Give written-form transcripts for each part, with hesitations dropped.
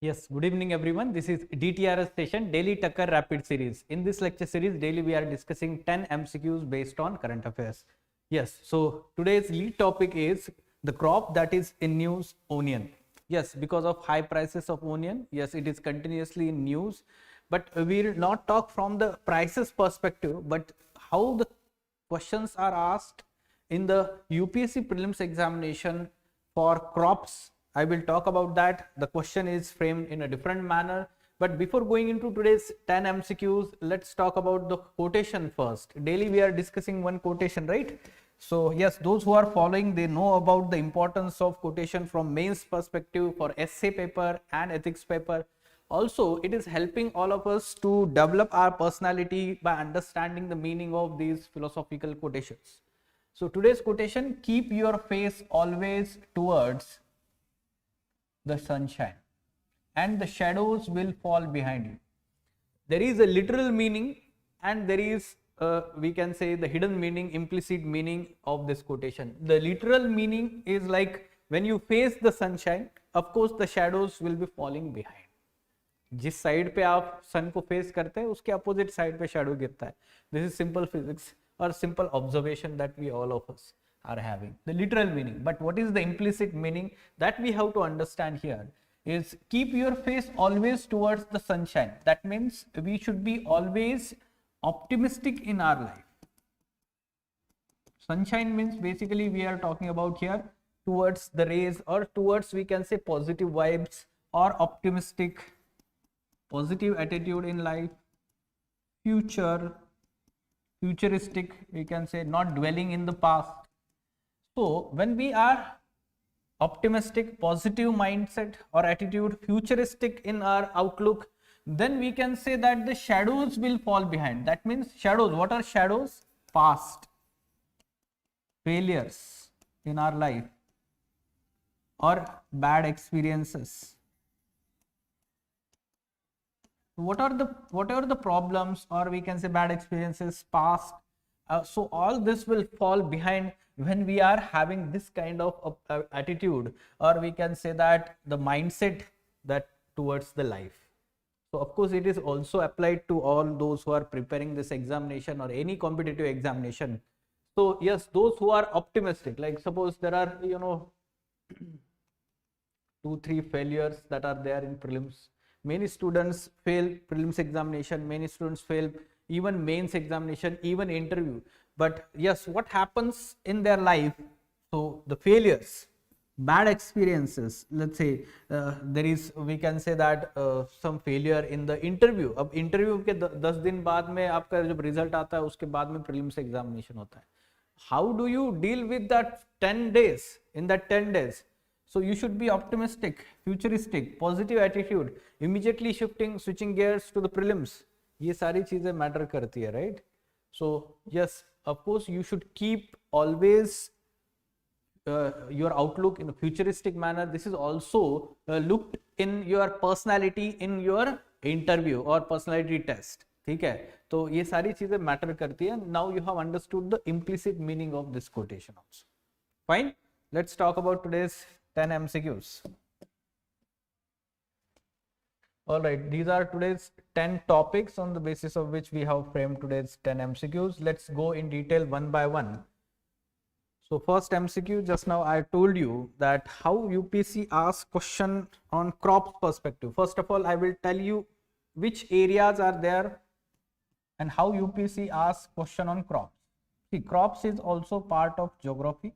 Yes, good evening everyone. This is DTRS session, Daily Takkar Rapid Series. In this lecture series, daily we are discussing 10 MCQs based on current affairs. Yes, so today's lead topic is the crop that is in news, onion. Yes, because of high prices of onion, yes, it is continuously in news. But we will not talk from the prices perspective, but how the questions are asked in the UPSC Prelims examination for crops. I will talk about that. The question is framed in a different manner. But before going into today's 10 MCQs, let's talk about the quotation first. Daily we are discussing one quotation, right? So yes, those who are following, they know about the importance of quotation from mains perspective for essay paper and ethics paper. Also, it is helping all of us to develop our personality by understanding the meaning of these philosophical quotations. So today's quotation, keep your face always towards the sunshine and the shadows will fall behind you. There is a literal meaning and there is we can say the hidden meaning, implicit meaning of this quotation. The literal meaning is like when you face the sunshine, of course the shadows will be falling behind. जिस side पे आप सन को face करते हैं उसके opposite side पे shadow गिरता है. This is simple physics or simple observation that we all of us are having. The literal meaning, but what is the implicit meaning that we have to understand here is keep your face always towards the sunshine. That means we should be always optimistic in our life. Sunshine means basically we are talking about here towards the rays or towards, we can say, positive vibes or optimistic, positive attitude in life, futuristic, we can say, not dwelling in the past. So when we are optimistic, positive mindset or attitude, futuristic in our outlook, then we can say that the shadows will fall behind. That means shadows. What are shadows? Past failures in our life or bad experiences. Whatever the problems or we can say bad experiences past, so all this will fall behind when we are having this kind of attitude, or we can say that the mindset that towards the life. So of course it is also applied to all those who are preparing this examination or any competitive examination. So yes, those who are optimistic, like suppose there are 2-3 failures that are there in prelims. Many students fail prelims examination, many students fail even mains examination, even interview. But yes, what happens in their life? So the failures, bad experiences, let's say there is, we can say that some failure in the interview. अब interview के 10 दिन बाद में आपका जब result आता है उसके बाद में prelims examination होता है. How do you deal with that 10 days? In that 10 days. So you should be optimistic, futuristic, positive attitude, immediately switching gears to the prelims. ये सारी चीजें matter करती है, right? So yes, of course you should keep always your outlook in a futuristic manner. This is also looked in your personality in your interview or personality test. ठीक है? तो ये सारी चीजें matter करती है. Now you have understood the implicit meaning of this quotation also. Fine. Let's talk about today's 10 MCQs. Alright, these are today's 10 topics on the basis of which we have framed today's 10 MCQs. Let's go in detail one by one. So first MCQ, just now I told you that how UPSC asks question on crop perspective. First of all, I will tell you which areas are there and how UPSC asks question on crops. See, crops is also part of geography.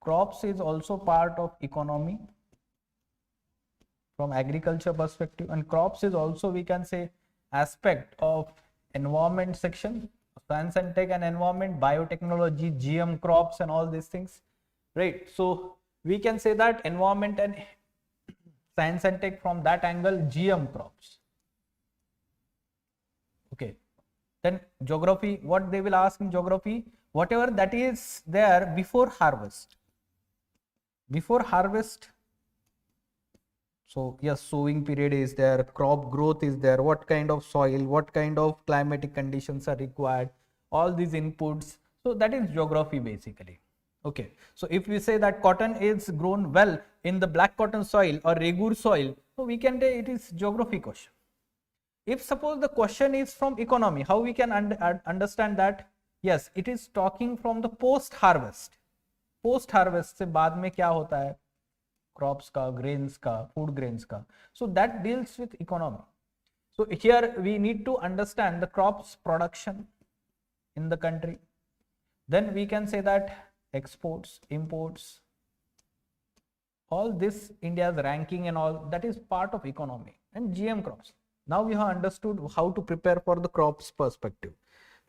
Crops is also part of economy from agriculture perspective, and crops is also, we can say, aspect of environment section, science and tech and environment, biotechnology, GM crops and all these things, right? So we can say that environment and science and tech from that angle, GM crops. Okay, then geography, what they will ask in geography, whatever that is there before harvest. Before harvest, so yes, sowing period is there, crop growth is there, what kind of soil, what kind of climatic conditions are required, all these inputs. So that is geography basically. Okay, so if we say that cotton is grown well in the black cotton soil or regur soil, so we can say it is geography question. If suppose the question is from economy, how we can understand that? Yes, it is talking from the post harvest. Post harvest से बाद में क्या होता है? Crops का, grains का, food grains का. So that deals with economy. So here we need to understand the crops production in the country. Then we can say that exports, imports, all this India's ranking and all, that is part of economy, and GM crops. Now we have understood how to prepare for the crops perspective,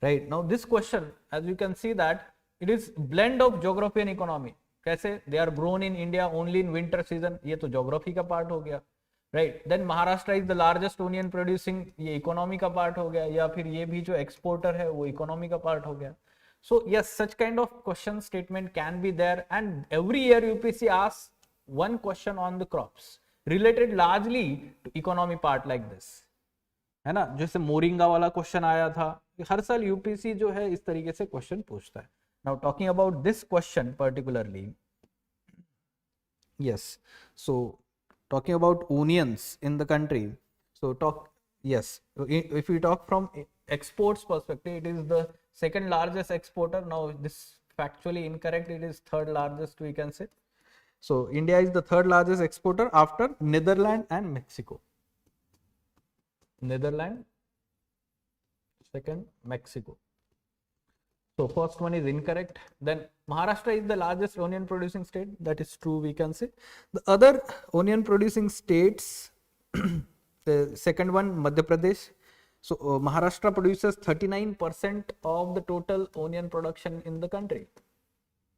right? Now this question, as you can see that it is blend of geography and economy. कैसे? They are grown in India only in winter season, ये तो geography का part हो गया, right? Then Maharashtra is the largest onion producing, ये economy का part हो गया, या फिर ये भी जो exporter है वो economy का part हो गया. So yes, such kind of question statement can be there, and every year UPSC asks one question on the crops related largely to economy part like this, है ना? जैसे मोरिंगा वाला question आया था, हर साल यूपीएससी जो है इस तरीके से क्वेश्चन पूछता है. Now talking about this question particularly, yes, so talking about onions in the country, so yes, if we talk from exports perspective, it is the second largest exporter. Now this factually incorrect, it is third largest, we can say. So India is the third largest exporter after Netherlands and Mexico. Netherlands, second Mexico. So first one is incorrect. Then Maharashtra is the largest onion producing state. That is true, we can say. The other onion producing states, the second one Madhya Pradesh. So Maharashtra produces 39% of the total onion production in the country.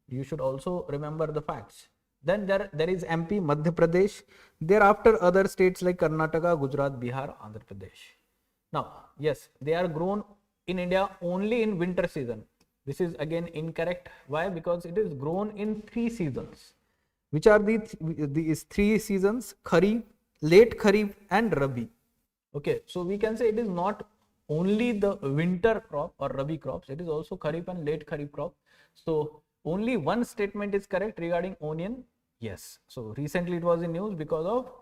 You should also remember the facts. Then there is MP, Madhya Pradesh. Thereafter other states like Karnataka, Gujarat, Bihar, Andhra Pradesh. Now, yes, they are grown in India only in winter season. This is again incorrect. Why? Because it is grown in 3 seasons. Which are these 3 seasons? Kharif, late Kharif and Rabi. Okay, so we can say it is not only the winter crop or Rabi crops, it is also Kharif and late Kharif crop. So only one statement is correct regarding onion. Yes, so recently it was in news because of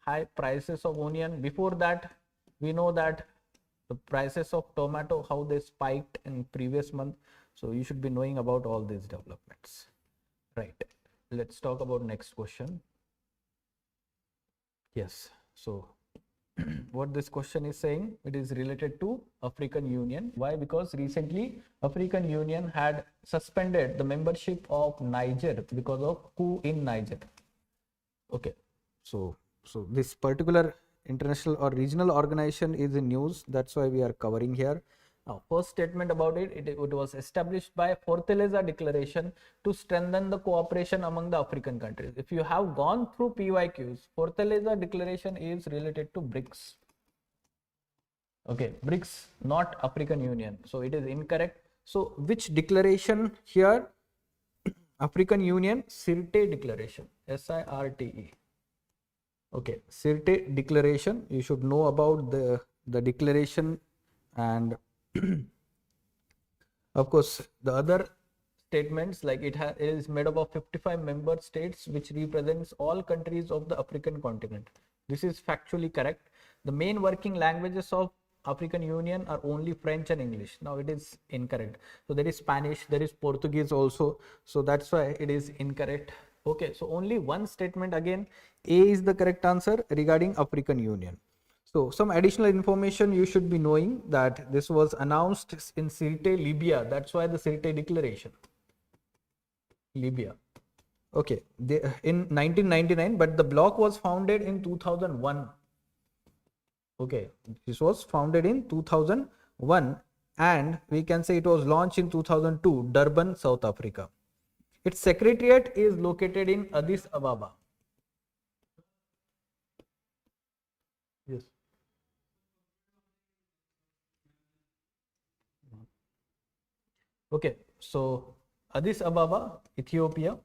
high prices of onion. Before that, we know that the prices of tomato, how they spiked in previous month. So you should be knowing about all these developments, right? Let's talk about next question. Yes, so what this question is saying, it is related to African Union. Why? Because recently African Union had suspended the membership of Niger because of coup in Niger. Okay, so this particular international or regional organization is in news, that's why we are covering here. Now first statement about it was established by Fortaleza Declaration to strengthen the cooperation among the African countries. If you have gone through PYQs, Fortaleza Declaration is related to BRICS. Okay, BRICS, not African Union, so it is incorrect. So which declaration here? African Union Sirte Declaration, SIRTE. Okay, Sirte Declaration, you should know about the declaration, and of course the other statements, like it is made up of 55 member states which represents all countries of the African continent. This is factually correct. The main working languages of African Union are only French and English. Now it is incorrect. So there is Spanish, there is Portuguese also. So that's why it is incorrect. Okay, so only one statement again. A is the correct answer regarding African Union. So some additional information you should be knowing, that this was announced in Sirte, Libya. That's why the Sirte Declaration. Libya. Okay, in 1999, but the bloc was founded in 2001. Okay, this was founded in 2001, and we can say it was launched in 2002, Durban, South Africa. Its secretariat is located in Addis Ababa. Yes. Okay, so Addis Ababa, Ethiopia.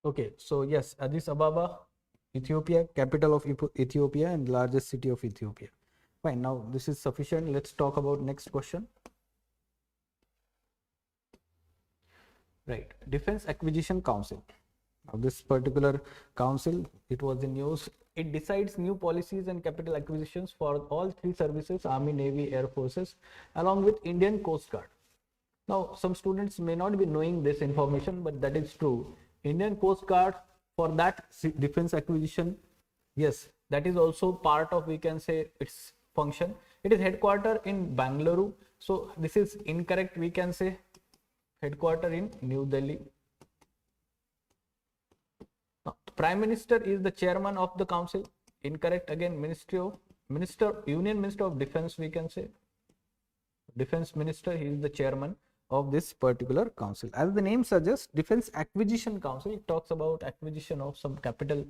Okay, so yes, Addis Ababa, Ethiopia, capital of Ethiopia and largest city of Ethiopia. Fine, now this is sufficient. Let's talk about next question. Right, Defense Acquisition Council. Now this particular council, it was in news. It decides new policies and capital acquisitions for all three services, Army, Navy, Air Forces, along with Indian Coast Guard. Now, some students may not be knowing this information, but that is true. Indian Coast Guard, for that defense acquisition, yes, that is also part of, we can say, its function. It is headquartered in Bangalore. So this is incorrect, we can say headquartered in New Delhi. Now, Prime Minister is the chairman of the council. Incorrect again. Union Minister of Defense, we can say. Defense Minister, he is the chairman of this particular council. As the name suggests, Defense Acquisition Council, it talks about acquisition of some capital,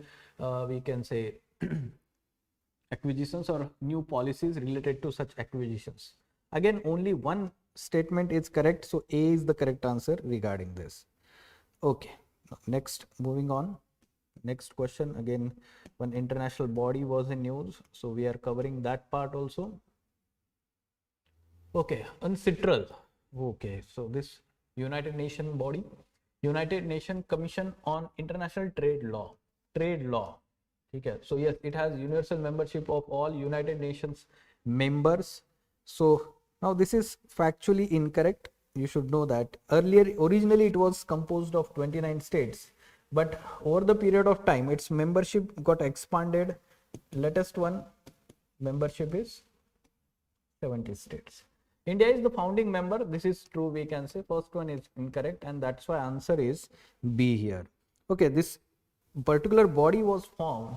we can say acquisitions or new policies related to such acquisitions. Again, only one statement is correct, so A is the correct answer regarding this. Okay, next, moving on. Next question, again, one international body was in news, so we are covering that part also. Okay, UNCITRAL. Okay, so this United Nations body, United Nations Commission on International Trade Law. Okay, so yes, it has universal membership of all United Nations members. So now this is factually incorrect. You should know that originally it was composed of 29 states, but over the period of time, its membership got expanded. Latest one membership is 70 states. India is the founding member. This is true, we can say. First one is incorrect, and that's why answer is B here. Okay, this particular body was formed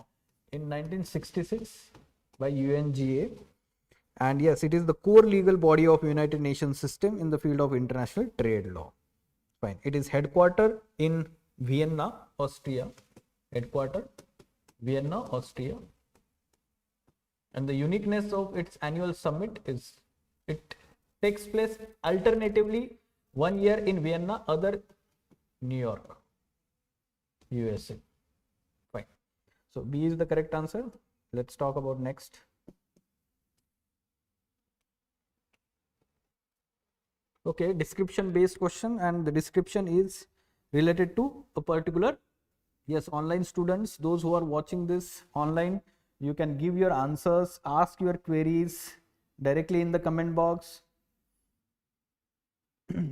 in 1966 by UNGA, and yes, it is the core legal body of United Nations system in the field of international trade law. Fine. It is headquartered in Vienna, Austria. And the uniqueness of its annual summit is it takes place alternatively, 1 year in Vienna, other New York, USA. Fine. So B is the correct answer. Let's talk about next. Okay, description based question, and the description is related to a particular, yes, online students, those who are watching this online, you can give your answers, ask your queries directly in the comment box.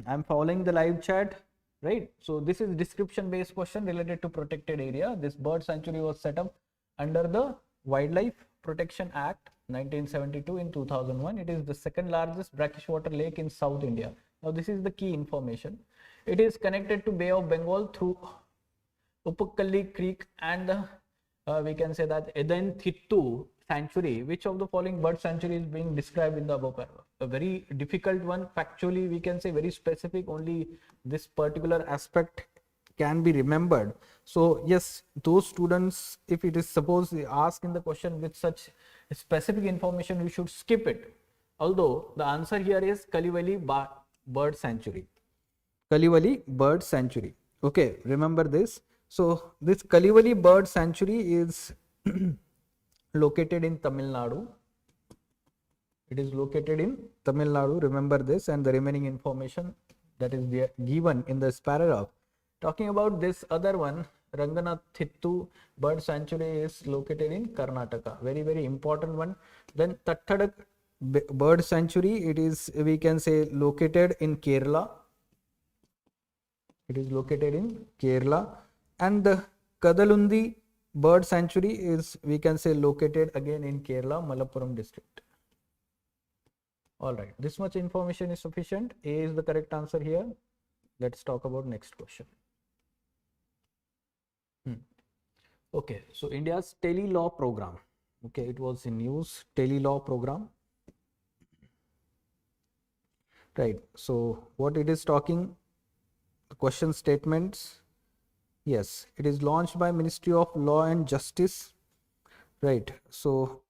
I'm following the live chat, right? So this is description based question related to protected area. This bird sanctuary was set up under the Wildlife Protection Act 1972 in 2001. It is the second largest brackish water lake in South India. Now this is the key information. It is connected to Bay of Bengal through Upakkalli Creek and we can say that Eden Thittu sanctuary. Which of the following bird sanctuary is being described in the above paragraph? A very difficult one. Factually, we can say very specific. Only this particular aspect can be remembered. So yes, those students, if it is suppose they ask in the question with such specific information, you should skip it. Although the answer here is Kalivali Bird Sanctuary. Kalivali Bird Sanctuary. Okay, remember this. So this Kalivali Bird Sanctuary is located in Tamil Nadu. It is located in Tamil Nadu. Remember this, and the remaining information that is given in this paragraph. Talking about this other one, Ranganath Thittu Bird Sanctuary is located in Karnataka. Very, very important one. Then Tattadak Bird Sanctuary, it is, we can say, located in Kerala. It is located in Kerala. And the Kadalundi Bird Sanctuary is, we can say, located again in Kerala, Malappuram district. All right, this much information is sufficient. A is the correct answer here. Let's talk about next question. Okay, so India's tele-law program. Okay, it was in news, tele-law program. Right, so what it is talking, the question statements. Yes, it is launched by Ministry of Law and Justice. Right, so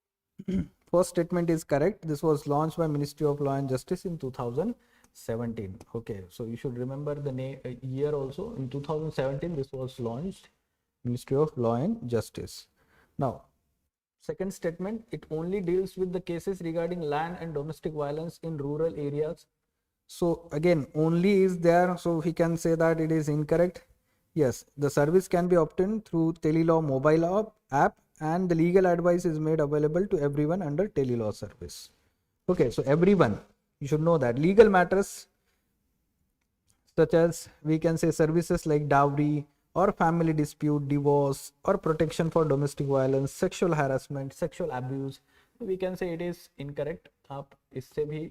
first statement is correct. This was launched by Ministry of Law and Justice in 2017. Okay, so you should remember the year also. In 2017, this was launched. Ministry of Law and Justice. Now, second statement, it only deals with the cases regarding land and domestic violence in rural areas. So again, only is there, so we can say that it is incorrect. Yes, the service can be obtained through Telelaw mobile app, and the legal advice is made available to everyone under Telelaw service. Okay, so everyone, you should know that legal matters such as, we can say, services like dowry or family dispute, divorce, or protection for domestic violence, sexual harassment, sexual abuse, we can say it is incorrect. आप इससे भी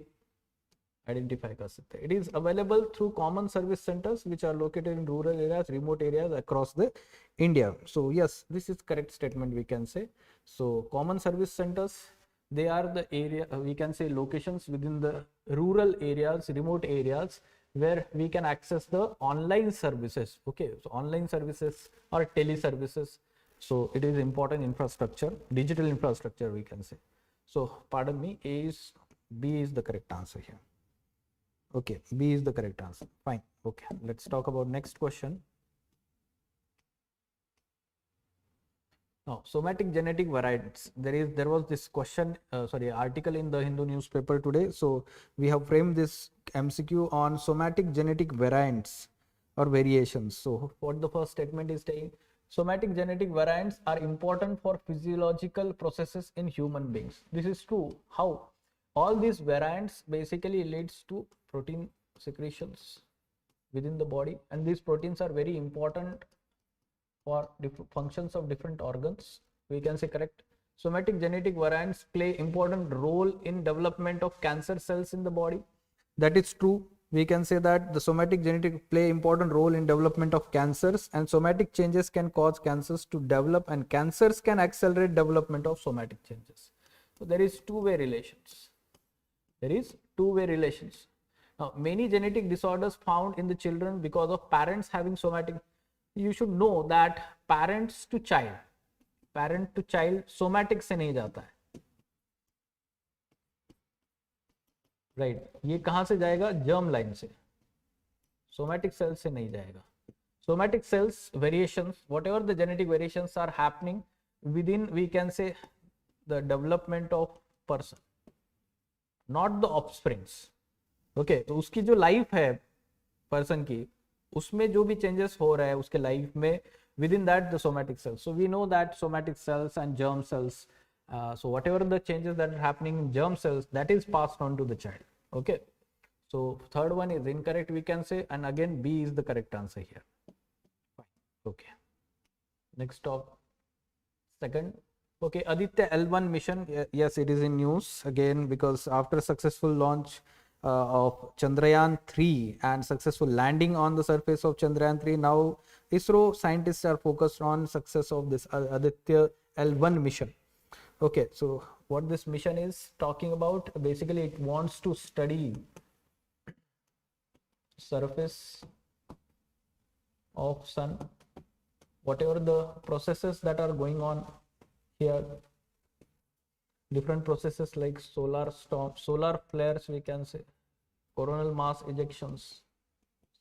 identify कर सकते हैं. It is available through common service centers which are located in rural areas, remote areas across the India. So yes, this is correct statement, we can say. So common service centers, they are the area, we can say, locations within the rural areas, remote areas, where we can access the online services. Okay, so online services or tele services. So it is important infrastructure, digital infrastructure, we can say. So pardon me, B is the correct answer here. Okay, B is the correct answer. Fine. Okay, let's talk about next question. Now, somatic genetic variants. There was this question, article in the Hindu newspaper today. So we have framed this MCQ on somatic genetic variants or variations. So what the first statement is saying, somatic genetic variants are important for physiological processes in human beings. This is true. How? All these variants basically leads to protein secretions within the body, and these proteins are very important for different functions of different organs. We can say correct. Somatic genetic variants play important role in development of cancer cells in the body. That is true. We can say that the somatic genetic play important role in development of cancers, and somatic changes can cause cancers to develop, and cancers can accelerate development of somatic changes. So there is two-way relations. There is two-way relations. Now, many genetic disorders found in the children because of parents having somatic. You should know that parent to child somatic से नहीं जाता है, right? ये कहाँ से जाएगा? germ line से, somatic cells से नहीं जाएगा. Somatic cells variations, whatever the genetic variations are happening within, we can say, the development of person, not the offsprings. Okay, तो उसकी जो लाइफ है पर्सन की, उसमें जो भी चेंजेस हो रहा है उसके लाइफ में, within that the somatic cells. So we know that somatic cells and germ cells, so whatever the changes that are happening in germ cells, that is passed on to the child. Okay, so third one is incorrect, we can say, and again B is the correct answer here. Fine. Okay, next talk. Second, okay, Aditya L1 mission, yes, it is in news again, because after successful launch of Chandrayaan 3 and successful landing on the surface of Chandrayaan 3, now ISRO scientists are focused on success of this Aditya L1 mission. Okay, so what this mission is talking about, basically it wants to study surface of sun, whatever the processes that are going on here, different processes like solar storm, solar flares, we can say, coronal mass ejections,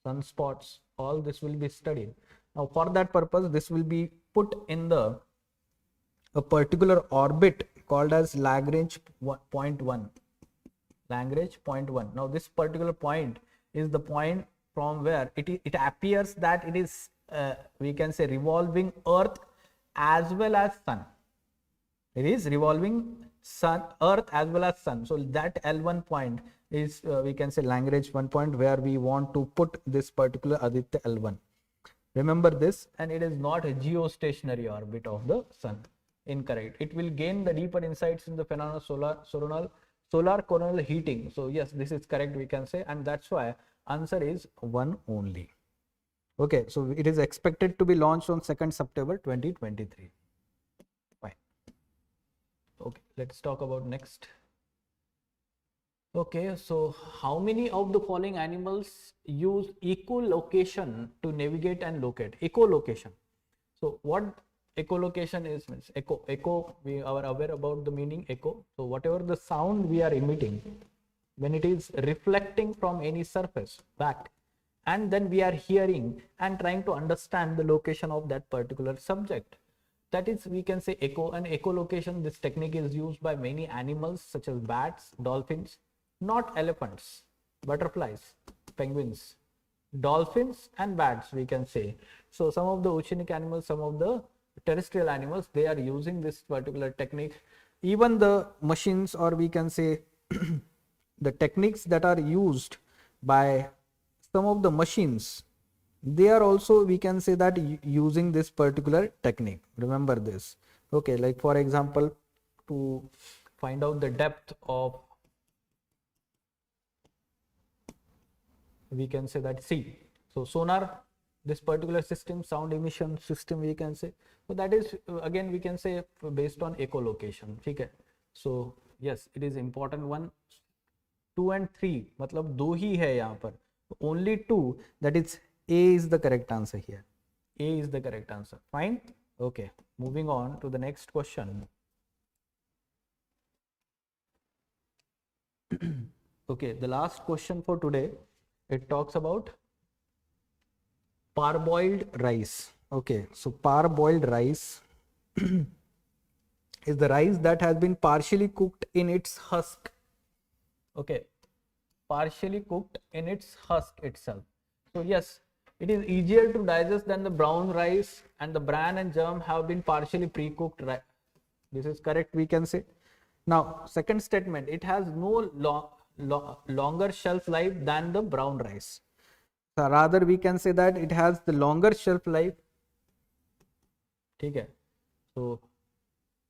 sunspots, all this will be studied. Now for that purpose, this will be put in a particular orbit called as Lagrange point 1. Lagrange point 1. Now this particular point is the point from where it appears that it is, we can say, revolving Earth as well as sun. It is revolving sun, Earth as well as sun. So that L1 point is, we can say, Lagrange 1 point, where we want to put this particular Aditya L1. Remember this, and it is not a geostationary orbit of the sun. Incorrect. It will gain the deeper insights in the phenomena solar coronal heating. So yes, this is correct, we can say, and that's why answer is 1 only. Okay, so it is expected to be launched on 2nd September 2023. Fine. Okay, let's talk about next. Okay, so how many of the following animals use echolocation to navigate and locate? Echolocation. So what echolocation is, means echo, we are aware about the meaning echo. So whatever the sound we are emitting, when it is reflecting from any surface back, and then we are hearing and trying to understand the location of that particular subject. That is, we can say echo. And echolocation, this technique is used by many animals such as bats, dolphins, not elephants, butterflies, penguins, dolphins and bats, we can say. So some of the oceanic animals, some of the terrestrial animals, they are using this particular technique. Even the machines, or we can say the techniques that are used by some of the machines, they are also, we can say that, using this particular technique. Remember this. Okay, like for example, to find out the depth of, we can say that, sea. So sonar, this particular system, sound emission system, we can say. So that is again, we can say, based on echolocation. Okay. So yes, it is important one. 2 and 3, मतलब दो ही है यहाँ पर, only 2, that is A is the correct answer here. A is the correct answer. Fine. Okay, moving on to the next question. Okay, the last question for today, it talks about parboiled rice. Okay, so parboiled rice is the rice that has been partially cooked in its husk. Okay, partially cooked in its husk itself. So yes, it is easier to digest than the brown rice, and the bran and germ have been partially pre-cooked. This is correct, we can say. Now, second statement, it has no longer shelf life than the brown rice. So rather, we can say that it has the longer shelf life. Okay. So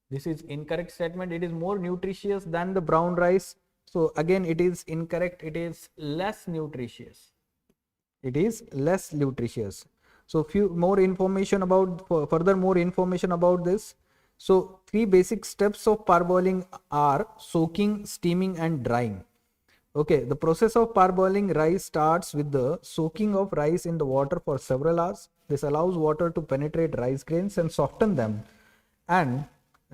this is incorrect statement. It is more nutritious than the brown rice. So again, it is incorrect. It is less nutritious. It is less nutritious. So few more information about, further more information about this. So 3 basic steps of parboiling are soaking, steaming and drying. Okay, the process of parboiling rice starts with the soaking of rice in the water for several hours. This allows water to penetrate rice grains and soften them, and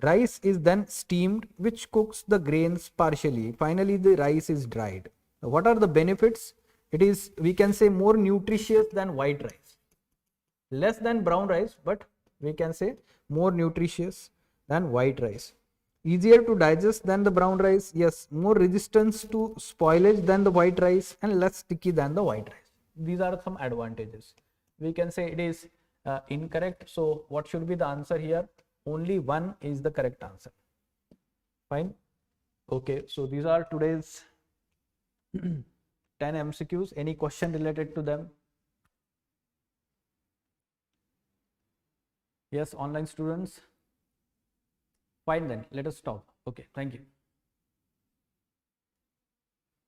rice is then steamed, which cooks the grains partially. Finally, the rice is dried. Now, what are the benefits? It is, we can say, more nutritious than white rice, less than brown rice, but we can say more nutritious than white rice. Easier to digest than the brown rice, yes. More resistance to spoilage than the white rice, and less sticky than the white rice. These are some advantages. We can say it is incorrect. So what should be the answer here? Only 1 is the correct answer. Fine. Okay, so these are today's 10 MCQs. Any question related to them? Yes, online students. Fine then, let us stop. Okay, thank you.